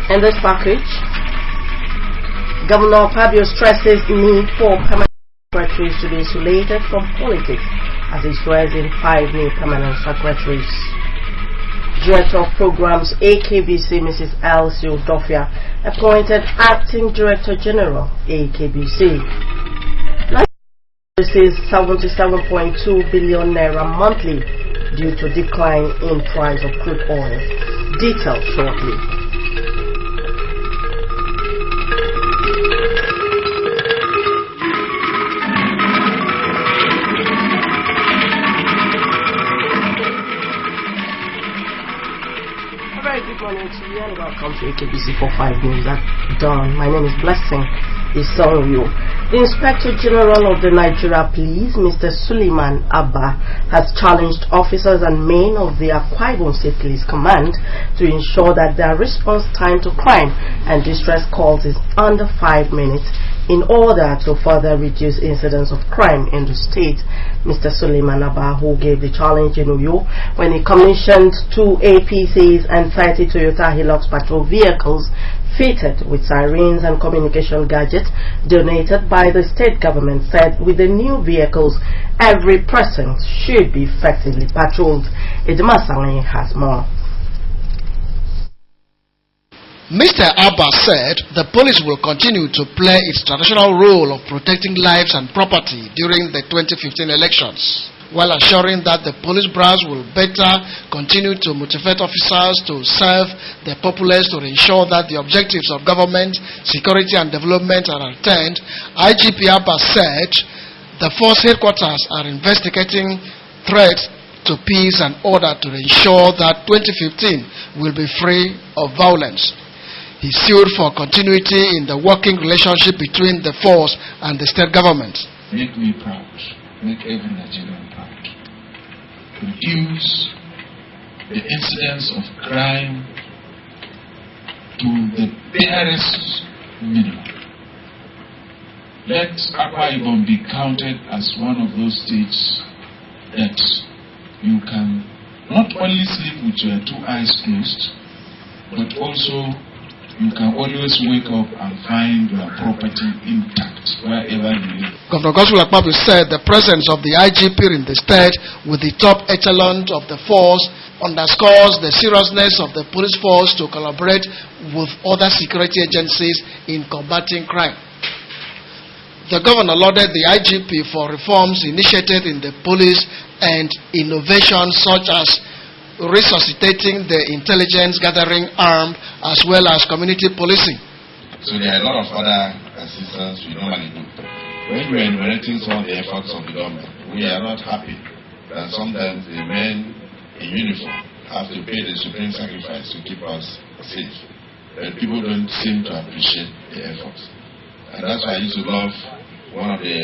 In this package, Governor Akpabio stresses need for permanent secretaries to be insulated from politics as he swears in 5 new permanent secretaries. Director of Programs AKBC Mrs. Elsie Odofia appointed Acting Director General AKBC. This is 77.2 billion naira monthly due to decline in price of crude oil. Details shortly. A very good morning to you and welcome to AKBC 45 News at dawn. My name is Blessing Isonrio. The Inspector General of the Nigeria Police, Mr. Suleiman Abba, has challenged officers and men of the Akwa Ibom State Police Command to ensure that their response time to crime and distress calls is under 5 minutes in order to further reduce incidents of crime in the state. Mr. Suleiman Abba, who gave the challenge in Uyo when he commissioned 2 APCs and 30 Toyota Hilux patrol vehicles fitted with sirens and communication gadgets donated by the state government, said with the new vehicles, every person should be effectively patrolled. Edmasangani has more. Mr. Abba said the police will continue to play its traditional role of protecting lives and property during the 2015 elections, while assuring that the police brass will better continue to motivate officers to serve the populace to ensure that the objectives of government, security and development are attained. IGP Abba said the force headquarters are investigating threats to peace and order to ensure that 2015 will be free of violence. He sued for continuity in the working relationship between the force and the state government. Make me proud. Make every Nigerian proud. Reduce the incidence of crime to the barest minimum. Let Akwa Ibom be counted as one of those states that you can not only sleep with your 2 eyes closed, but also you can always wake up and find your property intact wherever you live. Governor Godswill Akpabio said the presence of the IGP in the state with the top echelon of the force underscores the seriousness of the police force to collaborate with other security agencies in combating crime. The governor lauded the IGP for reforms initiated in the police and innovations such as resuscitating the intelligence gathering arm as well as community policing. So there are a lot of other assistance we normally do. When we are enumerating some of the efforts of the government, we are not happy that sometimes the men in uniform have to pay the supreme sacrifice to keep us safe. But people don't seem to appreciate the efforts. And that's why I used to love one of the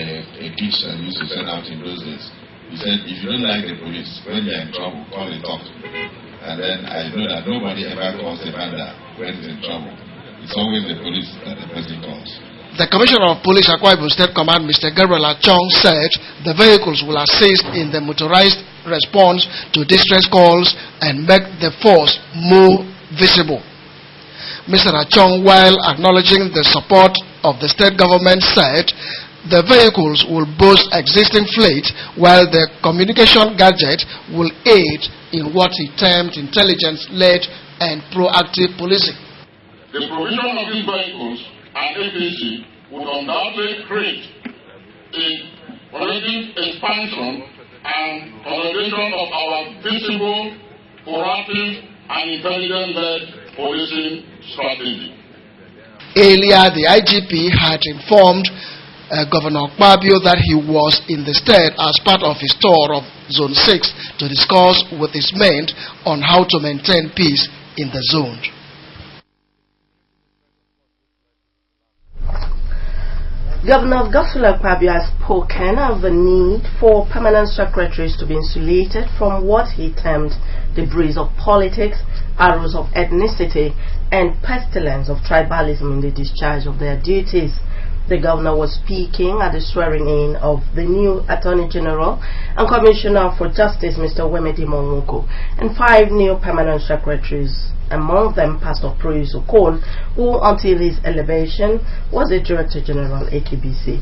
gifts I used to send out in those days. He said, if you don't like the police, when you're in trouble, call and talk to me. And then I know that nobody ever calls the banda when he's in trouble. It's always the police that the person calls. The Commissioner of Police, Akwa Ibom State Command, Mr. Gabriel Achong, said the vehicles will assist in the motorized response to distress calls and make the force more visible. Mr. Achong, while acknowledging the support of the state government, said the vehicles will boost existing fleet, while the communication gadget will aid in what he termed intelligence-led and proactive policing. The provision of these vehicles and APC would undoubtedly create a relative expansion and consolidation of our visible, proactive, and intelligence-led policing strategy. Earlier, the IGP had informed Governor Akpabio that he was in the state as part of his tour of Zone 6 to discuss with his men on how to maintain peace in the zone. Governor Godswill Akpabio has spoken of the need for permanent secretaries to be insulated from what he termed the breeze of politics, arrows of ethnicity, and pestilence of tribalism in the discharge of their duties. The governor was speaking at the swearing-in of the new Attorney General and Commissioner for Justice, Mr. Wemedi Monwoko, and 5 new permanent secretaries, among them Pastor Praise Okon, who until his elevation was the Director General AKBC.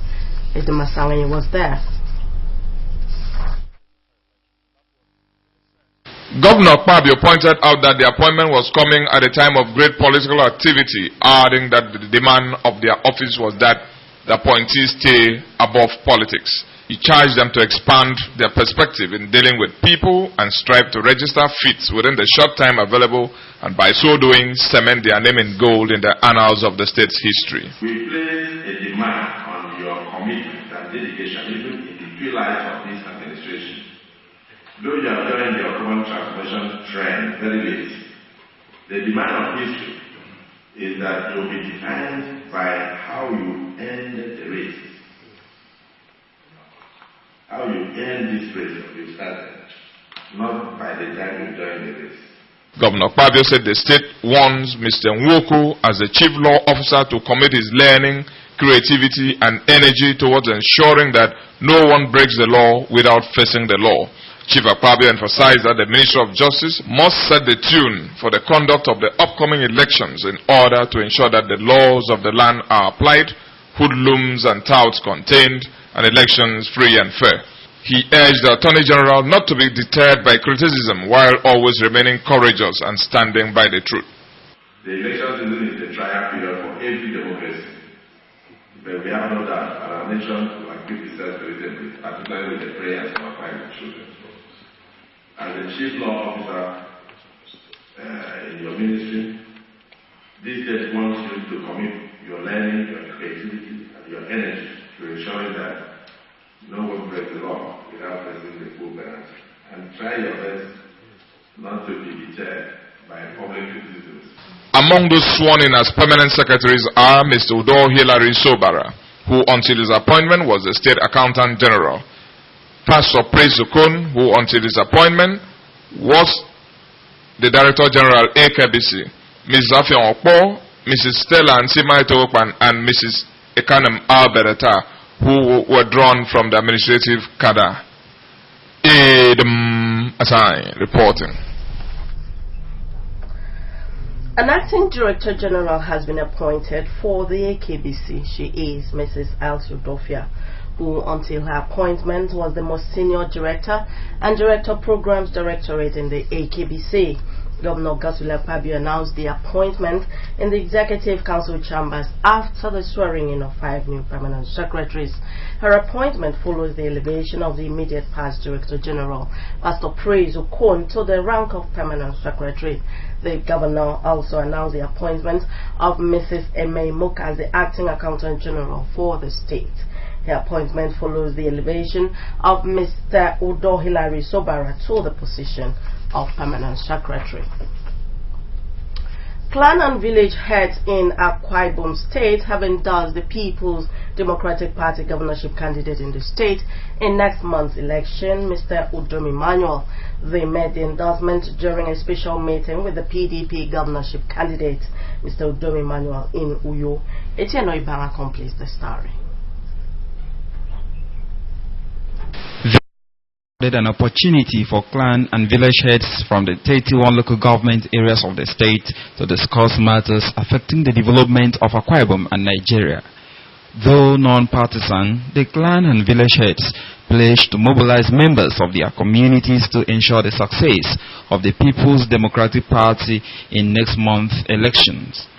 Edema Sangani was there. Governor Kpabio pointed out that the appointment was coming at a time of great political activity, adding that the demand of their office was that the appointees stay above politics. He charged them to expand their perspective in dealing with people and strive to register feats within the short time available, and by so doing cement their name in gold in the annals of the state's history. We place a demand on your commitment and dedication even in the twilight of this administration. Though you have joined your common transformation trend very late, the demand of history is that you will be defined by how you end the race. How you end this race that you started, not by the time you join the race. Governor Kpabio said the state wants Mr. Nwoko as the chief law officer to commit his learning, creativity and energy towards ensuring that no one breaks the law without facing the law. Chief Kpabio emphasized that the Ministry of Justice must set the tune for the conduct of the upcoming elections in order to ensure that the laws of the land are applied, hoodlums and touts contained, and elections free and fair. He urged the Attorney General not to be deterred by criticism while always remaining courageous and standing by the truth. The election season is the trial period for every democracy. But we have no doubt our nation will equip itself with, particularly with the prayers of our private children. As the chief law officer in your ministry, this state wants you to commit your learning, your creativity, and your energy to ensuring that no one breaks the law without facing the full penalty. And try your best not to be deterred by public criticism. Among those sworn in as permanent secretaries are Mr. Udo Hilary Sobara, who until his appointment was the State Accountant General, Pastor Praise Okon, who until his appointment was the Director General AKBC, Ms. Zafian Okpo, Mrs. Stella Nsimaito-Okpan, and Mrs. Ekanem Alberta, who were drawn from the administrative cadre. Edem Asai reporting. An acting Director General has been appointed for the AKBC. She is Mrs. Elsie Udofia, who until her appointment was the most senior director and Director of Programs Directorate in the AKBC. Governor Godswill Akpabio announced the appointment in the Executive Council chambers after the swearing-in of 5 new permanent secretaries. Her appointment follows the elevation of the immediate past Director General, Pastor Praise Okon, to the rank of permanent secretary. The governor also announced the appointment of Mrs. Emei Moka as the acting Accountant General for the state. The appointment follows the elevation of Mr. Udo Hilary Sobara to the position of Permanent Secretary. Clan and village heads in Akwa Ibom State have endorsed the People's Democratic Party governorship candidate in the state in next month's election, Mr. Udom Emmanuel. They made the endorsement during a special meeting with the PDP governorship candidate, Mr. Udom Emmanuel, in Uyo. Etienne Oibanga completes the story. An opportunity for clan and village heads from the 31 local government areas of the state to discuss matters affecting the development of Akwa Ibom and Nigeria. Though non-partisan, the clan and village heads pledged to mobilize members of their communities to ensure the success of the People's Democratic Party in next month's elections.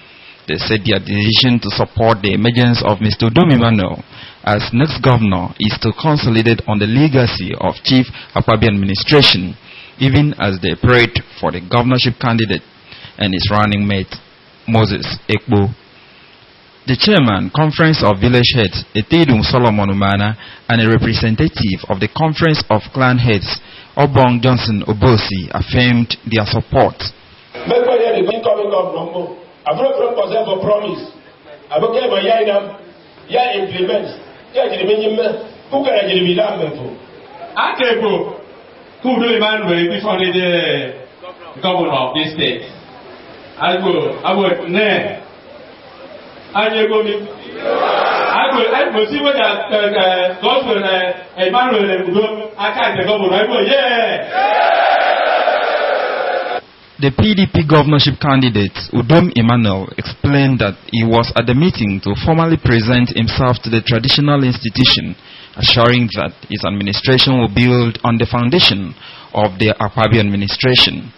They said their decision to support the emergence of Mr. Udom Emmanuel as next governor is to consolidate on the legacy of Chief Akpabio administration, even as they prayed for the governorship candidate and his running mate, Moses Ekbo. The chairman, Conference of Village Heads, Etidum Solomon Umana, and a representative of the Conference of Clan Heads, Obong Johnson Obosi, affirmed their support. Akebo, who do Emmanuel before the governor of this state? I would ne. I The PDP governorship candidate, Udom Emmanuel, explained that he was at the meeting to formally present himself to the traditional institution, assuring that his administration will build on the foundation of the Akpabio administration.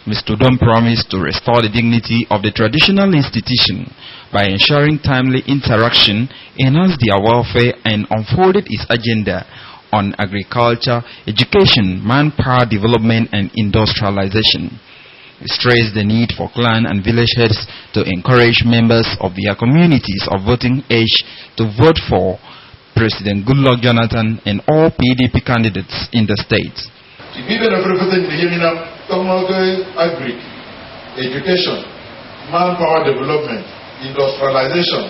Mr. Udom promised to restore the dignity of the traditional institution by ensuring timely interaction, enhance their welfare, and unfolded his agenda on agriculture, education, manpower development, and industrialization. He stressed the need for clan and village heads to encourage members of their communities of voting age to vote for President Goodluck Jonathan and all PDP candidates in the state. Agri, education, manpower development, industrialization.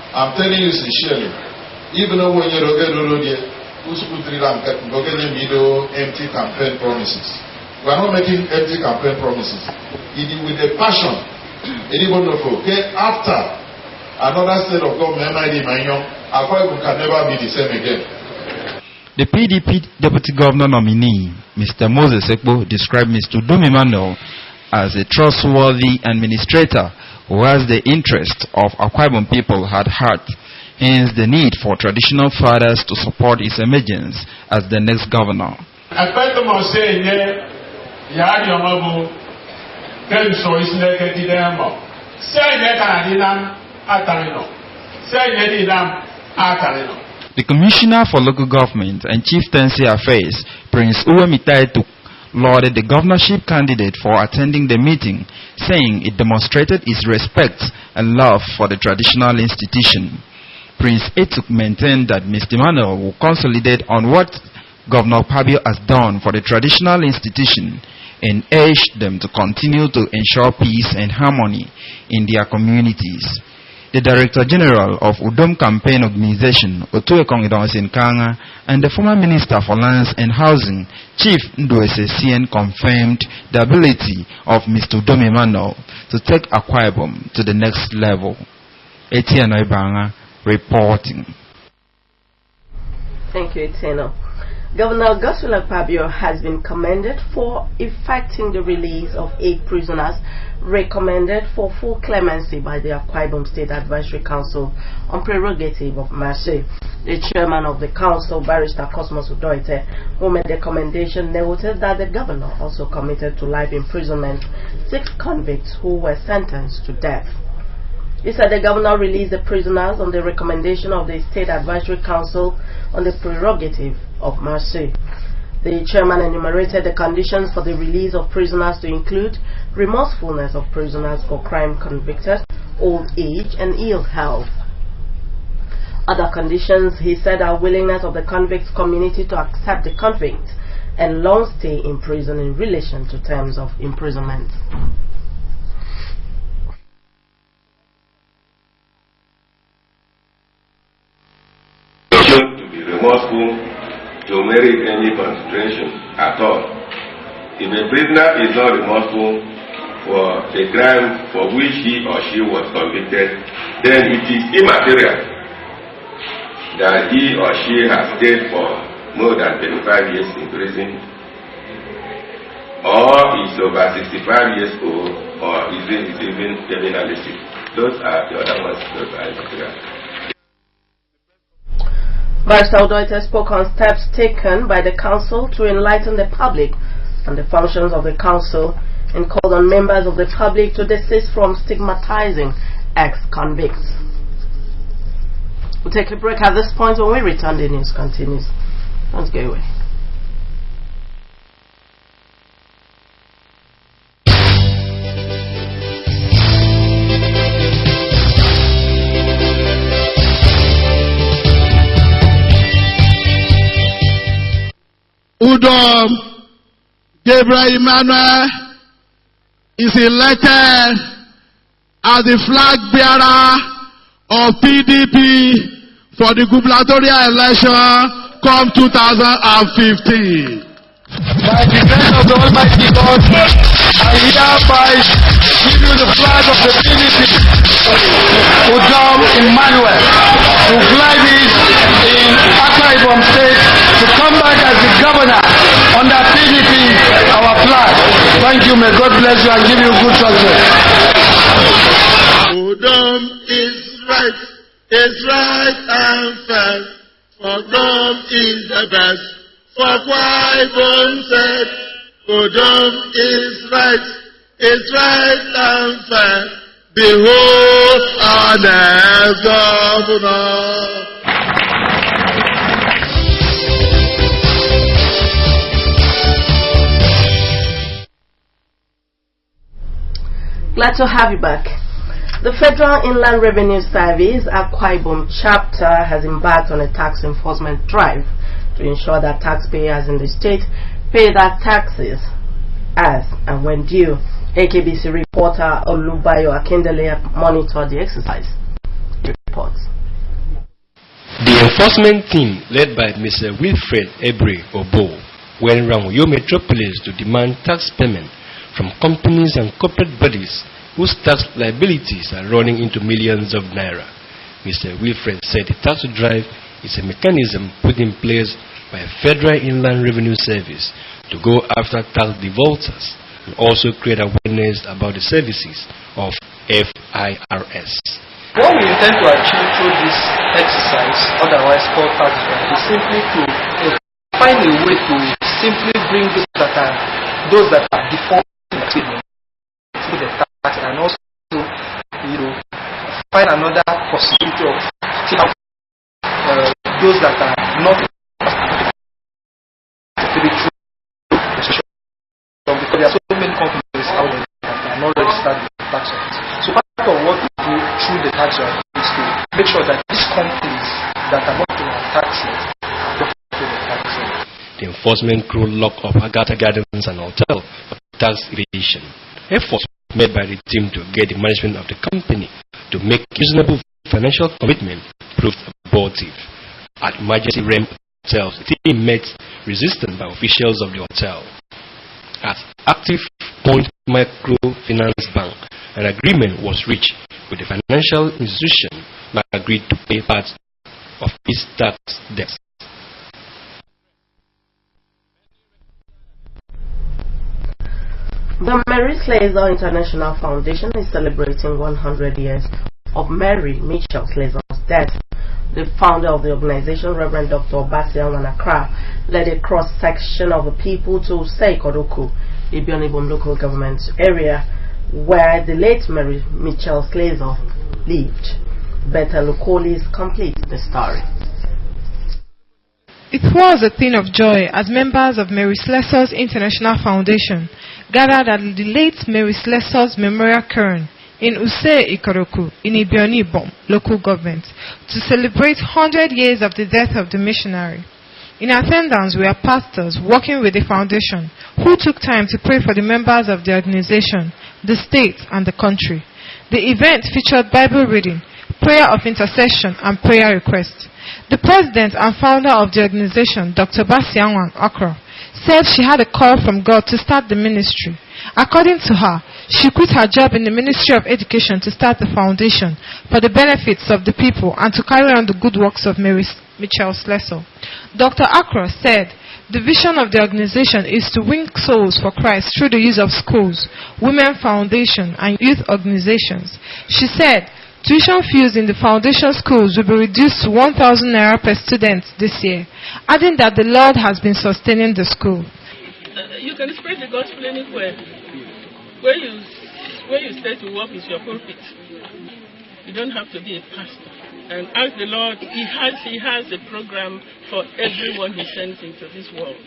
I'm telling you sincerely, even though when you're empty campaign promises. We are not making empty campaign promises. It is with a passion. After another state of government, Akwa Ibom can never be the same again. The PDP Deputy Governor nominee, Mr. Moses Ekpo, described Mr. Udom Emmanuel as a trustworthy administrator who has the interest of Akwa Ibom people at heart, hence the need for traditional fathers to support his emergence as the next governor. The Commissioner for Local Government and Chieftaincy Affairs, Prince Uwemitai, lauded the governorship candidate for attending the meeting, saying it demonstrated his respect and love for the traditional institution. Prince Etuk maintained that Mr. Emmanuel will consolidate on what Governor Pabio has done for the traditional institution and urged them to continue to ensure peace and harmony in their communities. The Director General of Udom Campaign Organization, Otuekong Idonsinkanga, and the former Minister for Lands and Housing, Chief Nduese Sien, confirmed the ability of Mr. Udom Emmanuel to take Akwa Ibom to the next level. Etienne Ibanga reporting. Thank you, Etienne. Governor Godswill Akpabio has been commended for effecting the release of 8 prisoners recommended for full clemency by the Akwa Ibom State Advisory Council on prerogative of mercy. The chairman of the council, Barrister Cosmos Udoite, who made the commendation, noted that the governor also committed to life imprisonment 6 convicts who were sentenced to death. He said the governor released the prisoners on the recommendation of the State Advisory Council on the prerogative of mercy. The chairman enumerated the conditions for the release of prisoners to include remorsefulness of prisoners for crime convicted, old age, and ill health. Other conditions, he said, are willingness of the convict community to accept the convict and long stay in prison in relation to terms of imprisonment. To be remorseful to merit any consideration at all. If a prisoner is not remorseful for the crime for which he or she was convicted, then it is immaterial that he or she has stayed for more than 25 years in prison, or is over 65 years old, or is even criminalistic. Those are the other ones, those are immaterial. Barrister Udoite spoke on steps taken by the council to enlighten the public on the functions of the council and called on members of the public to desist from stigmatizing ex-convicts. We'll take a break at this point. When we return, the news continues. Don't go away. Udom Gabriel Emmanuel is elected as the flag bearer of PDP for the gubernatorial election come 2015. By the grace of the Almighty God, I hereby give you the flag of the PDP. Udom Emmanuel to fly this in Akwa Ibom State to come back as the governor under PDP, our flag. Thank you. May God bless you and give you good success. Udom is right and fair. Udom is the best. For Akwa Ibom said, Udom is right and fair. Behold our next governor. Glad to have you back. The Federal Inland Revenue Service Akwa Ibom chapter has embarked on a tax enforcement drive to ensure that taxpayers in the state pay their taxes as and when due. AKBC reporter Olubayo Akindele monitored the exercise. He reports. The enforcement team, led by Mr. Wilfred Ebre Obo, went around Uyo Metropolis to demand tax payment from companies and corporate bodies whose tax liabilities are running into millions of naira. Mr. Wilfred said the tax drive is a mechanism put in place by a Federal Inland Revenue Service to go after tax defaulters and also create awareness about the services of FIRS. What we intend to achieve through this exercise, otherwise called tax drive, is simply to find a way to simply bring those that are defaulting through the tax, and also find another possibility of those that are not because there are so many companies out there that are not registered with the tax office. So part of what we do through the tax office is to make sure that these companies that are not paying taxes are not paying the taxes. The enforcement crew locked up Agatha Gardens and Hotel for tax evasion. Efforts made by the team to get the management of the company to make reasonable financial commitment proved abortive. At Majesty Rem Hotels, the team met resistance by officials of the hotel. At Active Point Microfinance Bank, an agreement was reached with the financial institution that agreed to pay part of its tax debts. The Mary Slessor International Foundation is celebrating 100 years of Mary Mitchell Slessor's death. The founder of the organization, Reverend Dr. Basian Wanakra, led a cross-section of the people to Seikodoku, Ibion Ibom local government area, where the late Mary Mitchell Slessor lived. Bethel Lukolis completes the story. It was a thing of joy as members of Mary Slessor's International Foundation gathered at the late Mary Slessor's Memorial Cairn in Use Ikoroku in Ibion Ibom local government to celebrate 100 years of the death of the missionary. In attendance were pastors working with the foundation who took time to pray for the members of the organization, the state, and the country. The event featured Bible reading, prayer of intercession, and prayer requests. The president and founder of the organization, Dr. Basian Wanakra, said she had a call from God to start the ministry. According to her, she quit her job in the Ministry of Education to start the foundation for the benefits of the people and to carry on the good works of Mary Mitchell Slessor. Dr. Akra said the vision of the organization is to win souls for Christ through the use of schools, women foundation, and youth organizations. She said tuition fees in the foundation schools will be reduced to 1,000 naira per student this year, adding that the Lord has been sustaining the school. You can spread the gospel anywhere. Where you stay to work is your pulpit. You don't have to be a pastor. And ask the Lord, He has a program for everyone He sends into this world.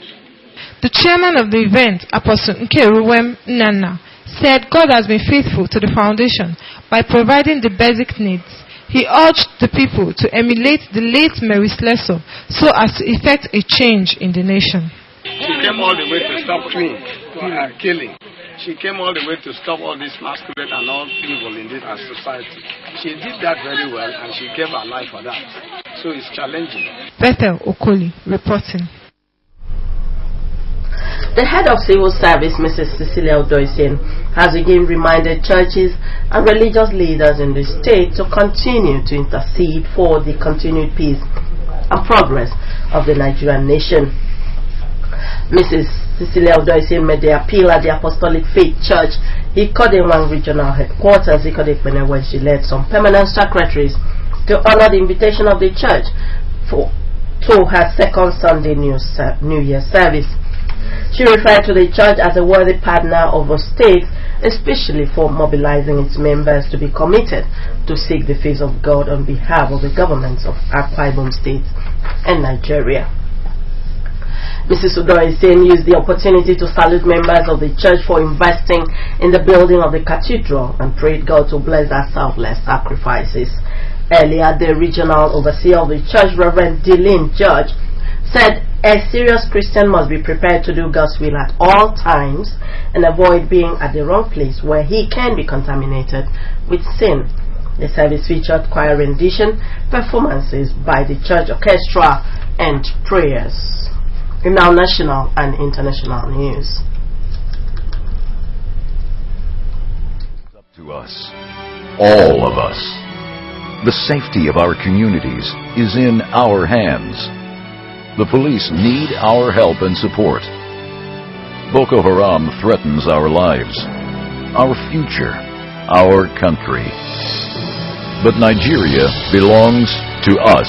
The chairman of the event, Apostle Nkeruwem Nana, said God has been faithful to the foundation by providing the basic needs. He urged the people to emulate the late Mary Slessor so as to effect a change in the nation. She came all the way to stop killing. She came all the way to stop all this masquerade and all evil in this society. She did that very well and she gave her life for that. So it's challenging. Bethel Okoli reporting. The head of civil service, Mrs. Cecilia Odoisin, has again reminded churches and religious leaders in the state to continue to intercede for the continued peace and progress of the Nigerian nation. Mrs. Cecilia Odoisin made the appeal at the Apostolic Faith Church Ikodenwang Regional Headquarters, Ikodepene, where she led some permanent secretaries to honor the invitation of the church to her second Sunday New Year service. She referred to the church as a worthy partner of the state, especially for mobilizing its members to be committed to seek the face of God on behalf of the governments of Akwa Ibom State and Nigeria. Mrs. Odoisin used the opportunity to salute members of the church for investing in the building of the cathedral and prayed God to bless their selfless sacrifices. Earlier, the regional overseer of the church, Reverend Dylan George, said a serious Christian must be prepared to do God's will at all times and avoid being at the wrong place where he can be contaminated with sin. The service featured choir rendition, performances by the church orchestra, and prayers. In now national and international news. Up to us, all of us. The safety of our communities is in our hands. The police need our help and support. Boko Haram threatens our lives, our future, our country. But Nigeria belongs to us.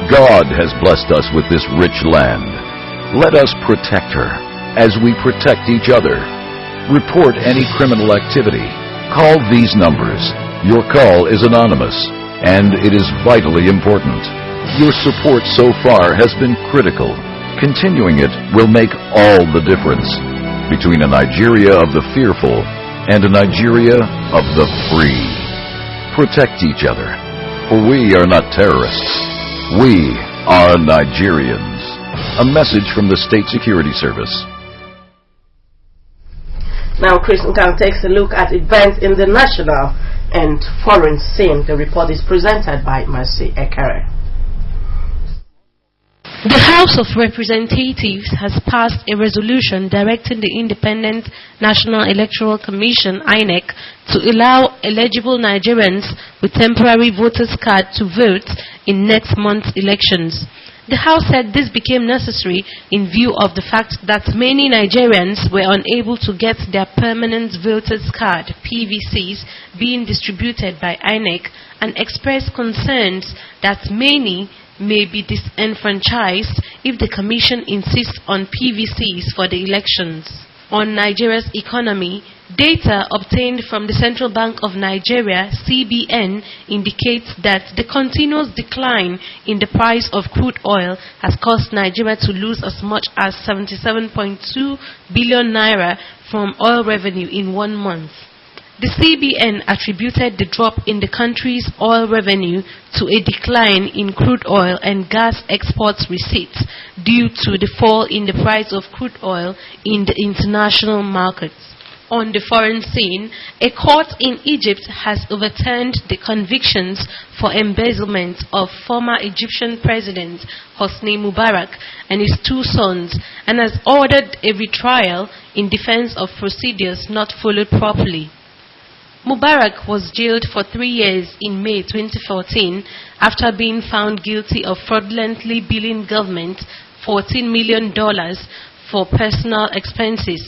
God has blessed us with this rich land. Let us protect her as we protect each other. Report any criminal activity. Call these numbers. Your call is anonymous, and it is vitally important. Your support so far has been critical. Continuing it will make all the difference between a Nigeria of the fearful and a Nigeria of the free. Protect each other, for we are not terrorists. We are Nigerians. A message from the State Security Service. Now, Chris Nkang takes a look at events in the national and foreign scene. The report is presented by Mercy Ekere. The House of Representatives has passed a resolution directing the Independent National Electoral Commission, INEC, to allow eligible Nigerians with temporary voters' card to vote in next month's elections. The House said this became necessary in view of the fact that many Nigerians were unable to get their permanent voters' card, PVCs, being distributed by INEC, and expressed concerns that many may be disenfranchised if the Commission insists on PVCs for the elections. On Nigeria's economy, data obtained from the Central Bank of Nigeria, CBN, indicates that the continuous decline in the price of crude oil has caused Nigeria to lose as much as 77.2 billion naira from oil revenue in 1 month. The CBN attributed the drop in the country's oil revenue to a decline in crude oil and gas exports receipts due to the fall in the price of crude oil in the international markets. On the foreign scene, a court in Egypt has overturned the convictions for embezzlement of former Egyptian President Hosni Mubarak and his 2 sons and has ordered a retrial in defense of procedures not followed properly. Mubarak was jailed for 3 years in May 2014 after being found guilty of fraudulently billing government $14 million for personal expenses.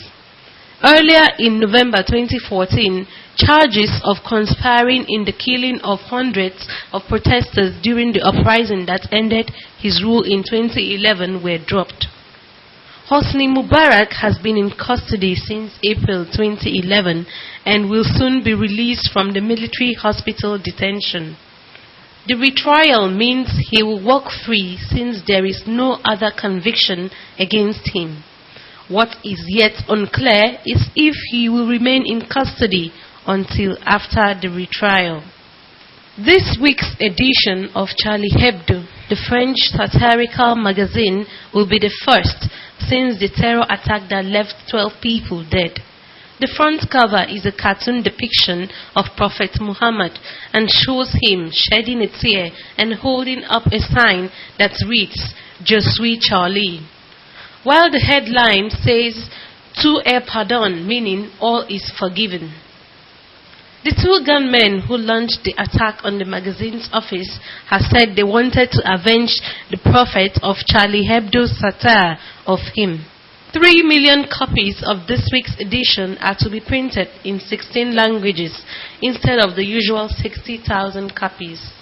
Earlier in November 2014, charges of conspiring in the killing of hundreds of protesters during the uprising that ended his rule in 2011 were dropped. Hosni Mubarak has been in custody since April 2011 and will soon be released from the military hospital detention. The retrial means he will walk free since there is no other conviction against him. What is yet unclear is if he will remain in custody until after the retrial. This week's edition of Charlie Hebdo, the French satirical magazine, will be the first since the terror attack that left 12 people dead. The front cover is a cartoon depiction of Prophet Muhammad and shows him shedding a tear and holding up a sign that reads, "Je suis Charlie." While the headline says, Tout est pardon, meaning all is forgiven. The two gunmen who launched the attack on the magazine's office have said they wanted to avenge the prophet of Charlie Hebdo's satire of him. 3 million copies of this week's edition are to be printed in 16 languages instead of the usual 60,000 copies.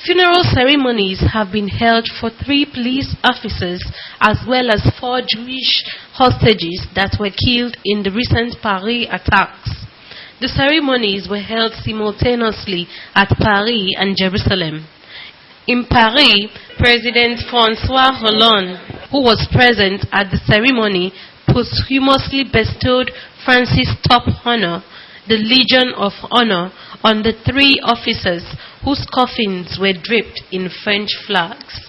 Funeral ceremonies have been held for 3 police officers as well as 4 Jewish hostages that were killed in the recent Paris attacks. The ceremonies were held simultaneously at Paris and Jerusalem. In Paris, President François Hollande, who was present at the ceremony, posthumously bestowed France's top honor, the Legion of Honor, on the 3 officers whose coffins were draped in French flags.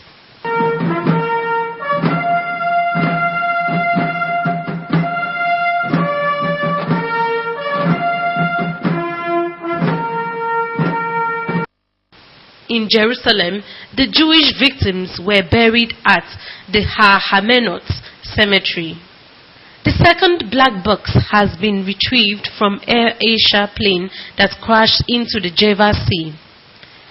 In Jerusalem, the Jewish victims were buried at the Har Hamenot cemetery. The second black box has been retrieved from Air Asia plane that crashed into the Java Sea.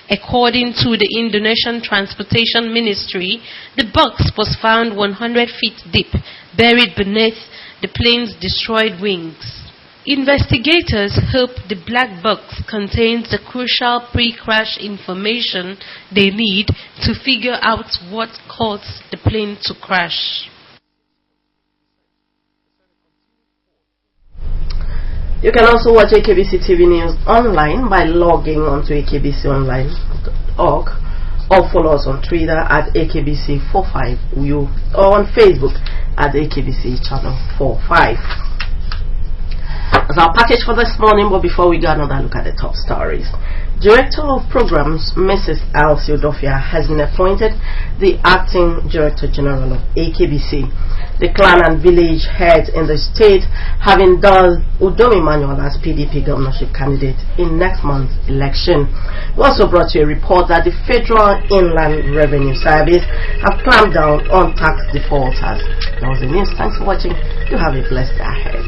According to the Indonesian Transportation Ministry, the box was found 100 feet deep, buried beneath the plane's destroyed wings. Investigators hope the black box contains the crucial pre-crash information they need to figure out what caused the plane to crash. You can also watch AKBC TV News online by logging onto akbconline.org or follow us on Twitter at AKBC45U or on Facebook at AKBC Channel 45. That's our package for this morning, but before we go, another look at the top stories. Director of Programs, Mrs. Elsie Odofia, has been appointed the Acting Director General of AKBC. The clan and village heads in the state have endorsed Udom Emmanuel as PDP governorship candidate in next month's election. We also brought you a report that the Federal Inland Revenue Service have clamped down on tax defaulters. That was the news. Thanks for watching. You have a blessed day ahead.